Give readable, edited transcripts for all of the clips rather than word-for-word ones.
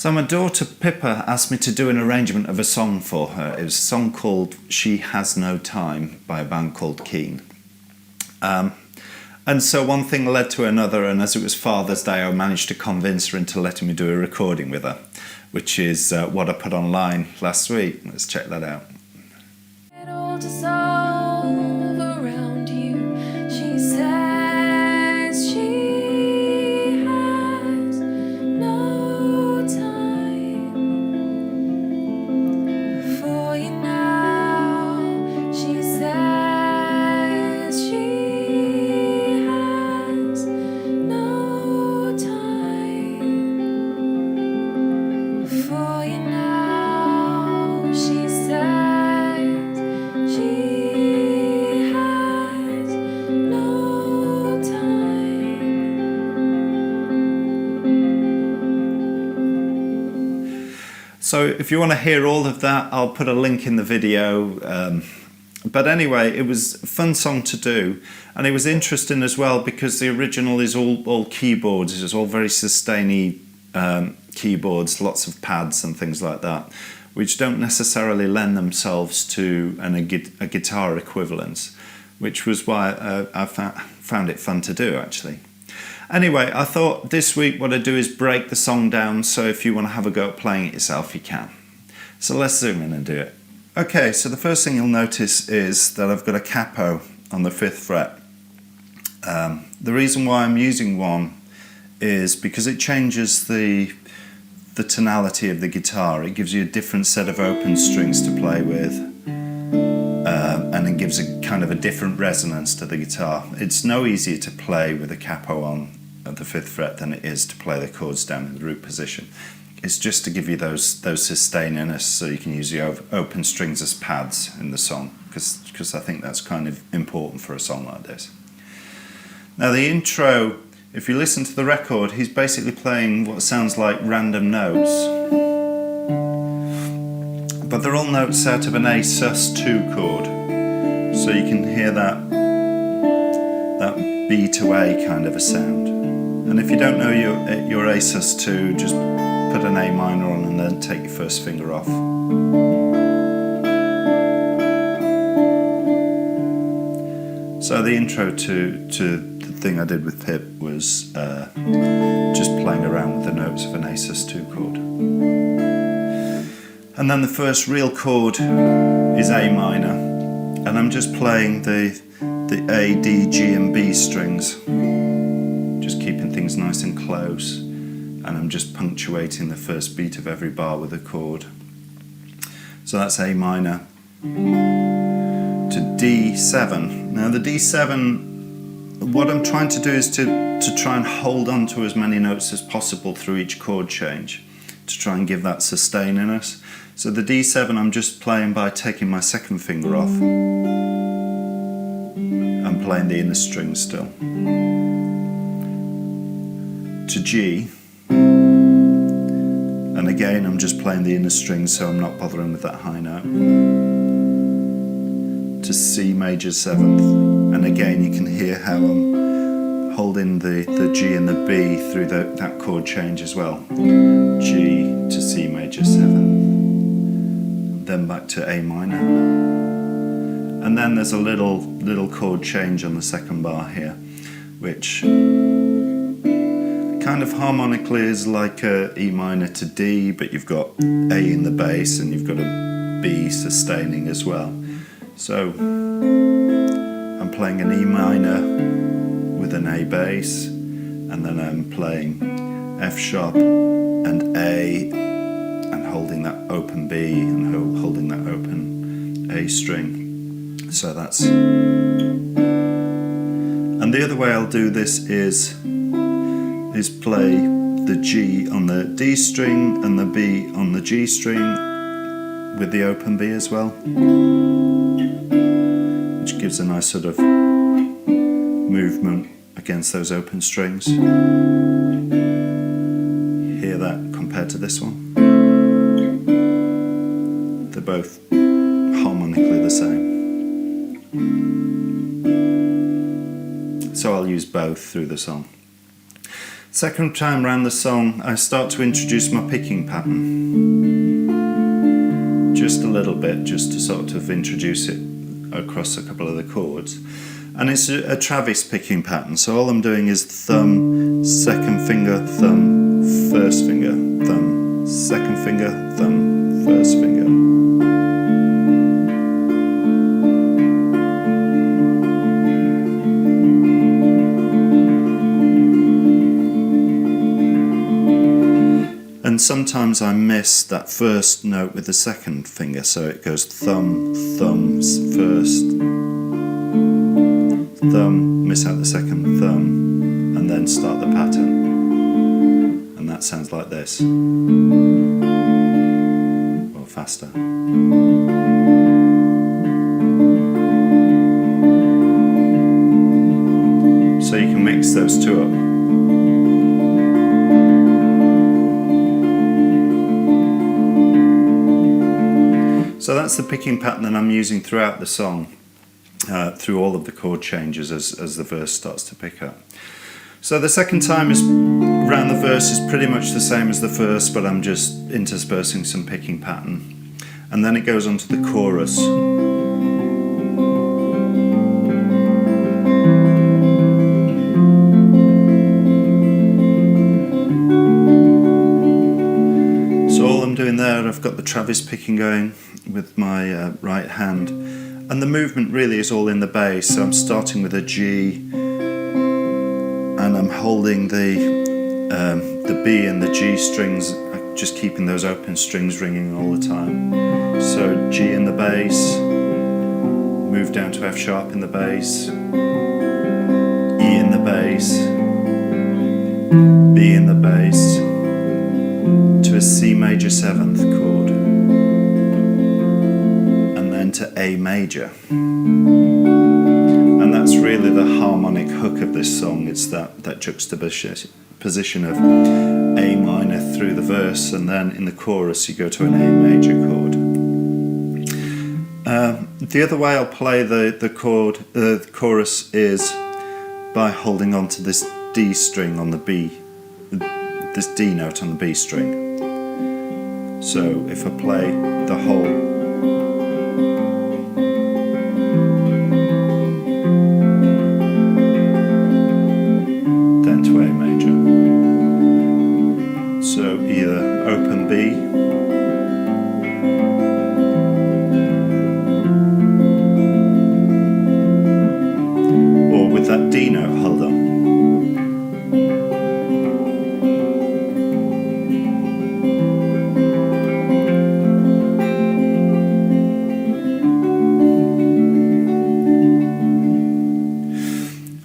So my daughter Pippa asked me to do an arrangement of a song for her. It was a song called She Has No Time by a band called Keane. And so one thing led to another, and as it was Father's Day, I managed to convince her into letting me do a recording with her, which is what I put online last week. Let's check that out. It all dissolve around you. She says she has no time for you now. She says she has no time for you now. She says she has no time. So if you want to hear all of that, I'll put a link in the video. But anyway, it was a fun song to do, and it was interesting as well because the original is all keyboards. It's all very sustainy keyboards, lots of pads and things like that, which don't necessarily lend themselves to a guitar equivalence, which was why I found it fun to do actually. Anyway, I thought this week what I'd do is break the song down, so if you want to have a go at playing it yourself, you can. So let's zoom in and do it. Okay, so the first thing you'll notice is that I've got a capo on the 5th fret. The reason why I'm using one is because it changes the tonality of the guitar. It gives you a different set of open strings to play with, and it gives a kind of a different resonance to the guitar. It's no easier to play with a capo on at the 5th fret than it is to play the chords down in the root position. It's just to give you those sustaininess, so you can use the open strings as pads in the song, because I think that's kind of important for a song like this. Now the intro, if you listen to the record, he's basically playing what sounds like random notes, but they're all notes out of an A sus2 chord, so you can hear that B to A kind of a sound. And if you don't know your A sus2, just put an A minor on and then take your first finger off. So the intro to the thing I did with Pip was just playing around with the notes of an A sus2 chord. And then the first real chord is A minor, and I'm just playing the A, D, G and B strings, just keeping things nice and close, and I'm just punctuating the first beat of every bar with a chord. So that's A minor to D7. Now the D7, what I'm trying to do is to try and hold on to as many notes as possible through each chord change, to try and give that sustaininess. So the D7 I'm just playing by taking my second finger off and playing the inner string still. To G, and again I'm just playing the inner string, so I'm not bothering with that high note. To C major 7th, and again you can hear how I'm holding the G and the B through that chord change as well. G to C major 7th, then back to A minor, and then there's a little chord change on the second bar here, which kind of harmonically is like a E minor to D, but you've got A in the bass and you've got a B sustaining as well. So I'm playing an E minor with an A bass, and then I'm playing F sharp and A and holding that open B and holding that open A string. So that's, and the other way I'll do this is play the G on the D string and the B on the G string with the open B as well, which gives a nice sort of movement against those open strings. Hear that compared to this one? They're both harmonically the same. So I'll use both through the song. Second time round the song, I start to introduce my picking pattern. Just a little bit, just to sort of introduce it across a couple of the chords. And it's a Travis picking pattern, so all I'm doing is thumb, second finger, thumb, first finger, thumb, second finger, thumb, first finger. And sometimes I miss that first note with the second finger, so it goes thumb, thumbs, first, thumb, miss out the second thumb, and then start the pattern. And that sounds like this. Or faster. So you can mix those two up. So that's the picking pattern that I'm using throughout the song, through all of the chord changes as the verse starts to pick up. So the second time is around the verse is pretty much the same as the first, but I'm just interspersing some picking pattern. And then it goes on to the chorus. So all I'm doing there, I've got the Travis picking going with my right hand, and the movement really is all in the bass. So I'm starting with a G, and I'm holding the B and the G strings, just keeping those open strings ringing all the time. So G in the bass, move down to F sharp in the bass, E in the bass, B in the bass, to a C major 7th chord, and then to A major. And that's really the harmonic hook of this song. It's that juxtaposition of A minor through the verse, and then in the chorus you go to an A major chord. The other way I'll play the chorus is by holding on to this D string on the B, this D note on the B string. So if I play the whole, then to A major. So either open B, or with that D note held on.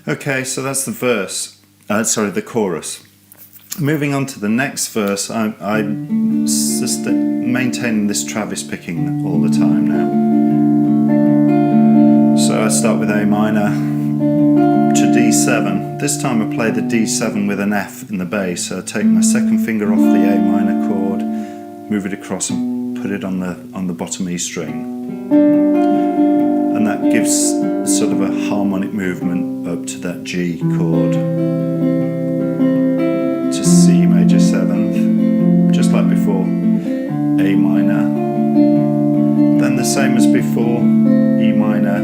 Okay, so that's the verse. The chorus. Moving on to the next verse, I'm maintaining this Travis picking all the time now. So I start with A minor to D7. This time I play the D7 with an F in the bass. So I take my second finger off the A minor chord, move it across and put it on the bottom E string. And that gives sort of a harmonic movement up to that G chord, to C major 7th, just like before, A minor, then the same as before, E minor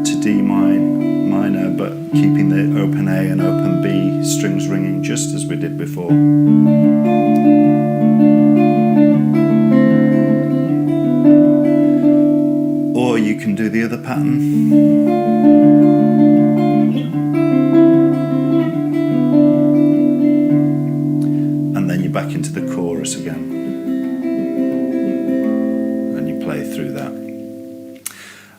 to D minor, but keeping the open A and open B strings ringing just as we did before. Or you can do the other pattern. And then you're back into the chorus again. And you play through that.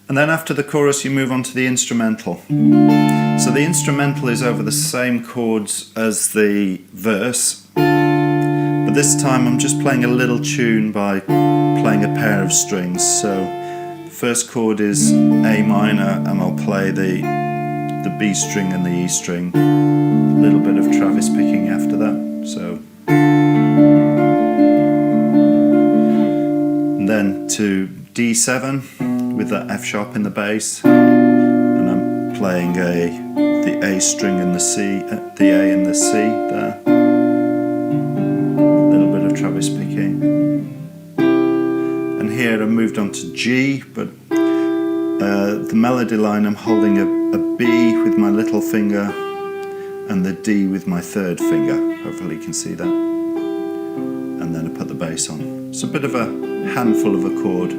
And then after the chorus you move on to the instrumental. So the instrumental is over the same chords as the verse, but this time I'm just playing a little tune by playing a pair of strings. So first chord is A minor, and I'll play the B string and the E string. A little bit of Travis picking after that. So, and then to D7 with that F sharp in the bass, and I'm playing the the A string and the C, the A and the C there. A little bit of Travis picking. And here I moved on to G, but the melody line I'm holding a B with my little finger and the D with my third finger. Hopefully you can see that. And then I put the bass on. It's a bit of a handful of a chord,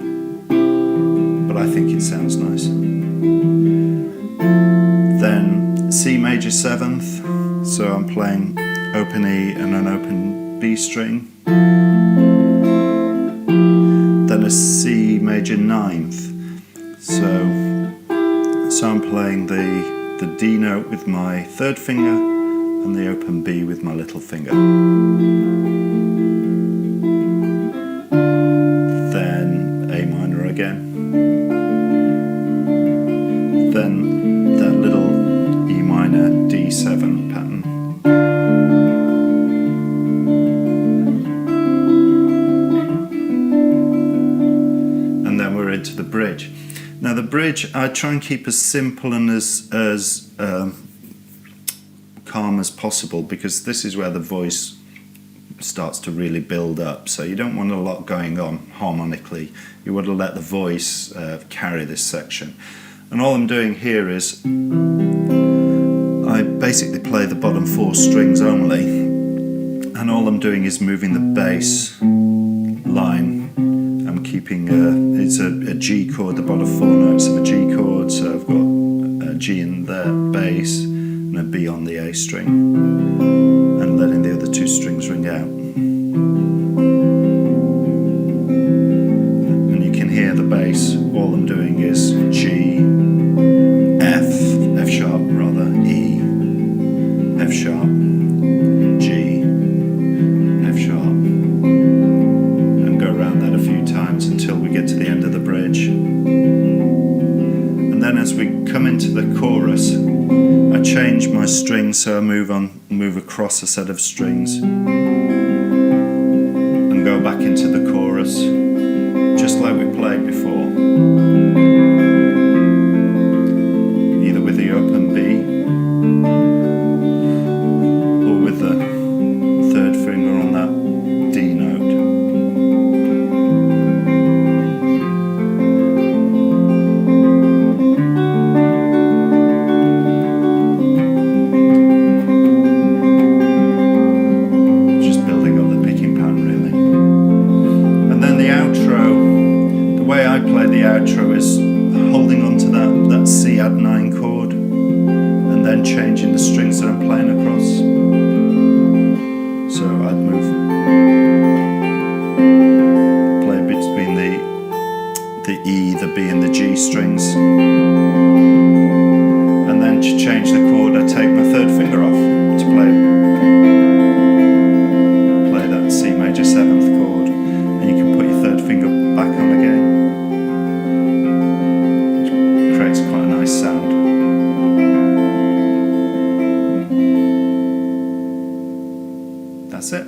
but I think it sounds nice. Then C major 7th, so I'm playing open E and an open B string. Then a C major 9th, so I'm playing the D note with my third finger and the open B with my little finger. Then A minor again. Then that little E minor D7 pattern. And then we're into the bridge. Now the bridge I try and keep as simple and as calm as possible, because this is where the voice starts to really build up. So you don't want a lot going on harmonically. You want to let the voice carry this section. And all I'm doing here is I basically play the bottom 4 strings only, and all I'm doing is moving the bass line. I'm keeping it's a G chord, the bottom 4 notes of a G chord, so I've got a G in the bass and a B on the A string, and letting the other 2 strings ring out. And you can hear the bass. All I'm doing is G, F sharp rather, E, F sharp, G, F sharp, and go around that a few times until we get to the end of the bridge. And then as we come into the chorus, I change my strings, so I move across a set of strings and go back into the chorus, just like we played before. Either with the open B or with the third finger on that D note. Outro is holding on to that C add 9 chord and then changing the strings that I'm playing across. So I'd play between the E, the B and the G strings, and then to change the chord I take my third finger off to play that C major 7th chord, and you can put your third finger back on again. Creates quite a nice sound. That's it.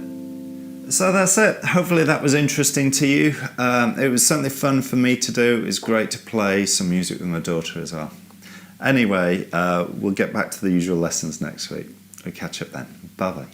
So that's it. Hopefully that was interesting to you. It was certainly fun for me to do. It was great to play some music with my daughter as well. Anyway, we'll get back to the usual lessons next week. We'll catch up then. Bye bye.